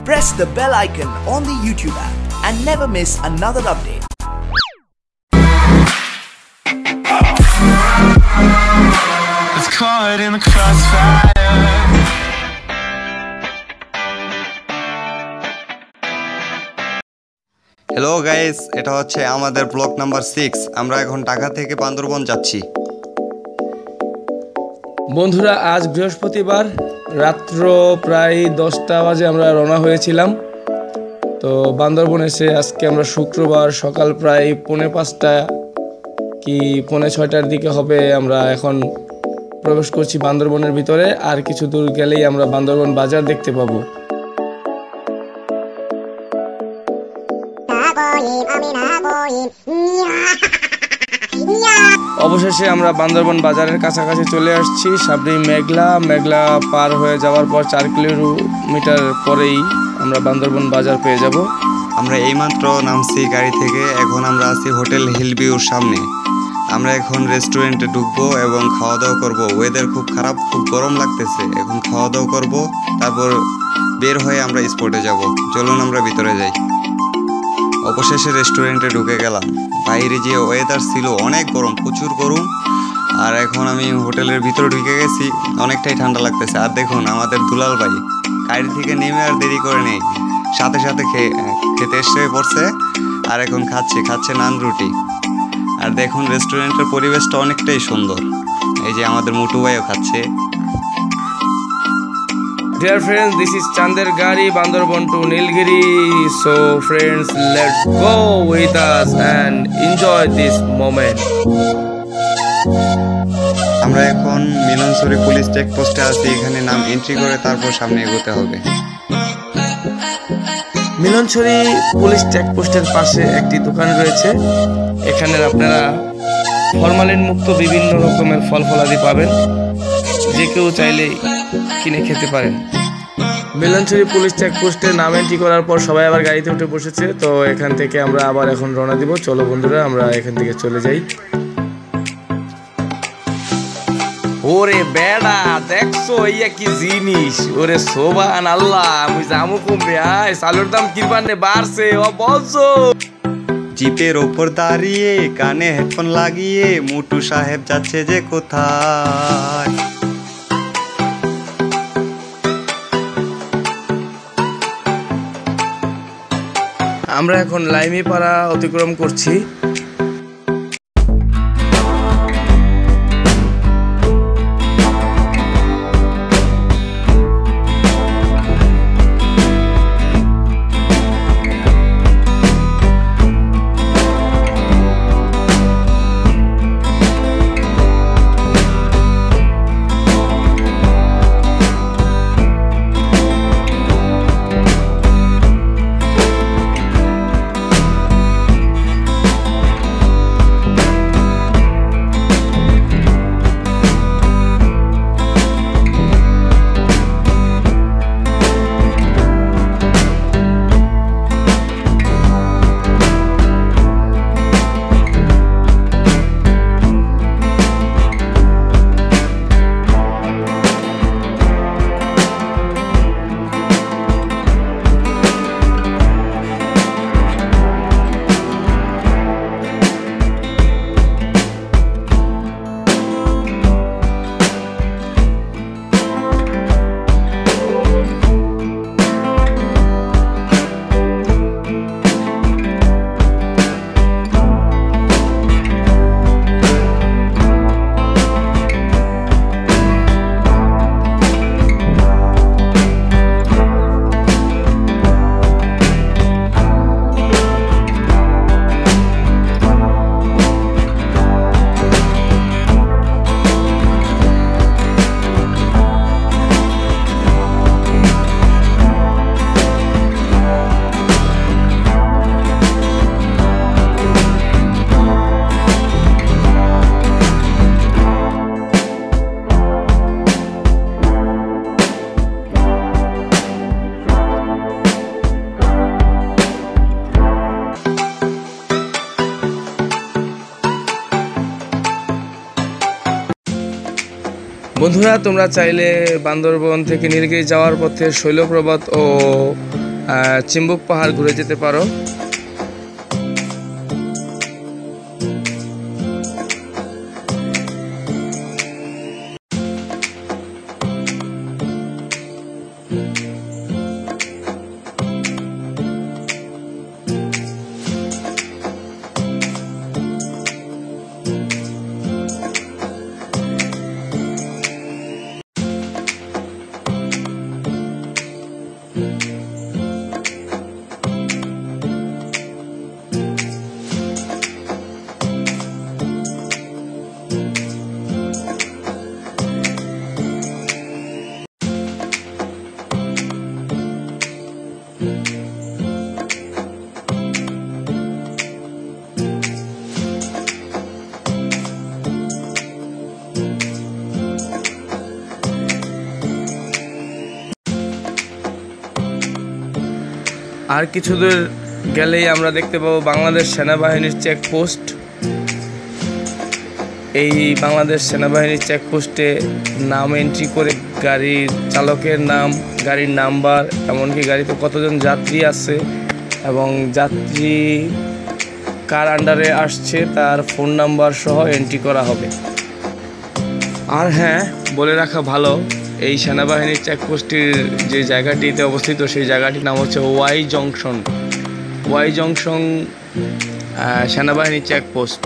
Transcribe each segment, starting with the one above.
Press the bell icon on the YouTube app and never miss another update. It's caught in the crossfire. Hello guys, এটা হচ্ছে আমাদের block number 6। আমরা এখন ঢাকা থেকে বান্দরবন যাচ্ছি। বন্ধুরা, আজ বৃহস্পতিবার রাত্র প্রায় 10টা বাজে আমরা রওনা হয়েছিলাম। তো বান্দরবন এসে আজকে আমরা শুক্রবার সকাল প্রায় 5:45 কি 5:45 দিকে হবে। আমরা এখন প্রবেশ করছি বান্দরবনের ভিতরে। আর কিছু দূর গেলেই আমরা বান্দরবন বাজার দেখতে পাবো। অবশেষে আমরা বান্দরবন বাজারের কাছাকাছি চলে আসছি। সামনে মেঘলা পার হয়ে যাওয়ার পর 4 কিলোমিটার পরেই আমরা বান্দরবন বাজার পেয়ে যাব। আমরা এইমাত্র নামছি গাড়ি থেকে। এখন আমরা আছি হোটেল হিলভিউর সামনে। আমরা এখন রেস্টুরেন্টে ঢুকবো এবং খাওয়া দাওয়া করবো। ওয়েদার খুব খারাপ, খুব গরম লাগতেছে। এখন খাওয়া দাওয়া করবো, তারপর বের হয়ে আমরা স্পটে যাব। চলুন আমরা ভিতরে যাই। অবশেষে রেস্টুরেন্টে ঢুকে গেলাম। বাইরে যে ওয়েদার ছিল অনেক গরম, প্রচুর গরম। আর এখন আমি হোটেলের ভিতরে ঢুকে গেছি, অনেকটাই ঠান্ডা লাগতেছে। আর দেখুন আমাদের দুলাল ভাই গাড়ি থেকে নেমে আর দেরি করে নেই, সাথে সাথে খেতে এসে পড়ছে। আর এখন খাচ্ছে নান রুটি। আর দেখুন রেস্টুরেন্টের পরিবেশটা অনেকটাই সুন্দর। এই যে আমাদের মুটু ভাইও খাচ্ছে। Dear friends, this is Chander Gari, Bandarban to Nilgiri. So friends, let's go with us and enjoy this moment. আমরা এখন মিলনছড়ি পুলিশ চেকপোস্টে আছি। এখানে নাম এন্ট্রি করে তারপর সামনে এগোতে হবে। মিলনছড়ি পুলিশ চেকপোস্টের পাশে একটি দোকান রয়েছে। এখানে আপনারা ফরমালিন মুক্ত বিভিন্ন রকমের ফলাদি পাবেন, যে কেউ চাইলে কিনে খেতে পারেন। মিলনছড়ি পুলিশ চেকপোস্টে নাম এন্ট্রি করার পর সবাই আবার গাড়িতে উঠে বসেছে। তো এখান থেকে আমরা আবার এখন রওনা দিব। চলো বন্ধুরা, আমরা এখান থেকে চলে যাই। ওরে বেড়া, দেখছো ইয়া কি জিনিস? ওরে সোবান আল্লাহ, আমি জামু কমবে। আয় সালুর দাম কিরবানে বাড়ছে ও বলছো। জিপের ওপর দাঁড়িয়ে কানে হেডফোন লাগিয়ে মুটু সাহেব যাচ্ছে যে কোথায়। আমরা এখন লাইমিপাড়া অতিক্রম করছি। বন্ধুরা, তোমরা চাইলে বান্দরবন থেকে নীলগিরি যাওয়ার পথে শৈলপ্রপাত ও চিম্বুক পাহাড় ঘুরে যেতে পারো। আর কিছু দূর গেলেই আমরা দেখতে পাবো বাংলাদেশ সেনাবাহিনীর চেকপোস্ট। এই বাংলাদেশ সেনাবাহিনীর চেকপোস্টে নাম এন্ট্রি করে গাড়ির চালকের নাম, গাড়ির নাম্বার, এমনকি গাড়িতে কতজন যাত্রী আছে এবং যাত্রী কার আন্ডারে আসছে তার ফোন নাম্বার সহ এন্ট্রি করা হবে। আর হ্যাঁ, বলে রাখা ভালো, এই সেনাবাহিনীর চেকপোস্টের যে জায়গাটিতে অবস্থিত সেই জায়গাটির নাম হচ্ছে ওয়াই জংশন সেনাবাহিনীর চেকপোস্ট।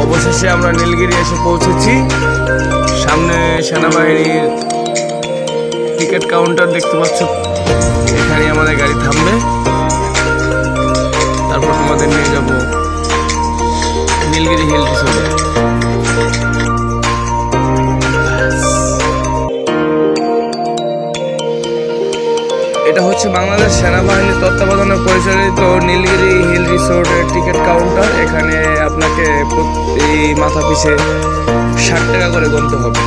অবশেষে আমরা নীলগিরি এসে পৌঁছেছি। সামনে সেনাবাহিনীর টিকিট কাউন্টার দেখতে পাচ্ছ, এখানে আমাদের গাড়ি থামবে, তারপর তোমাদের নিয়ে যাব নীলগিরি হিল রিসোর্টে। এটা হচ্ছে বাংলাদেশ সেনাবাহিনীর তত্ত্বাবধানে পরিচালিত নীলগিরি হিল রিসোর্টের টিকিট কাউন্টার। এখানে আপনাকে প্রতি মাথা পিছে 60 টাকা করে গুনতে হবে।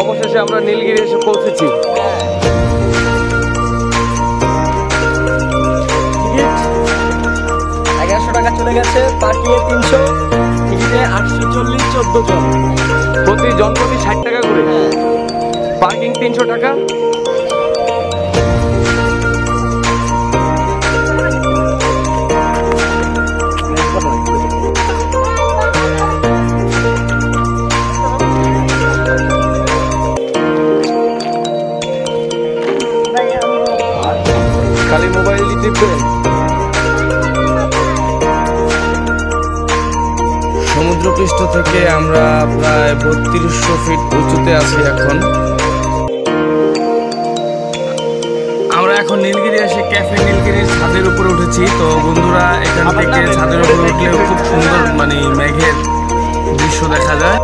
অবশেষে আমরা নীলগিরি এসে পৌঁছেছি। টিকিট 1100 টাকা চলে গেছে, পার্কিংয়ে 300, টিকিটে 840, 14 জন, প্রতি জন প্রতি 60 টাকা করে, পার্কিং 300 টাকা। খালি মোবাইল টিপবেন। সমুদ্রপৃষ্ঠ থেকে আমরা প্রায় 3200 ফিট উঁচুতে আছি এখন। আমরা এখন নীলগিরি এসে ক্যাফে নীলগিরির ছাদের উপরে উঠেছি। তো বন্ধুরা, এখান থেকে ছাদের উপরে উঠলে খুব সুন্দর মেঘের দৃশ্য দেখা যায়।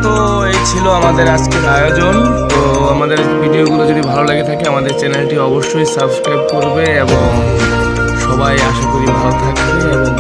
তো এই ছিল আমাদের আজকের আয়োজন। তো আমাদের ভিডিওগুলো যদি ভালো লাগে থাকে আমাদের চ্যানেলটি অবশ্যই সাবস্ক্রাইব করবে এবং সবাই আশা করি ভালো থাকবে এবং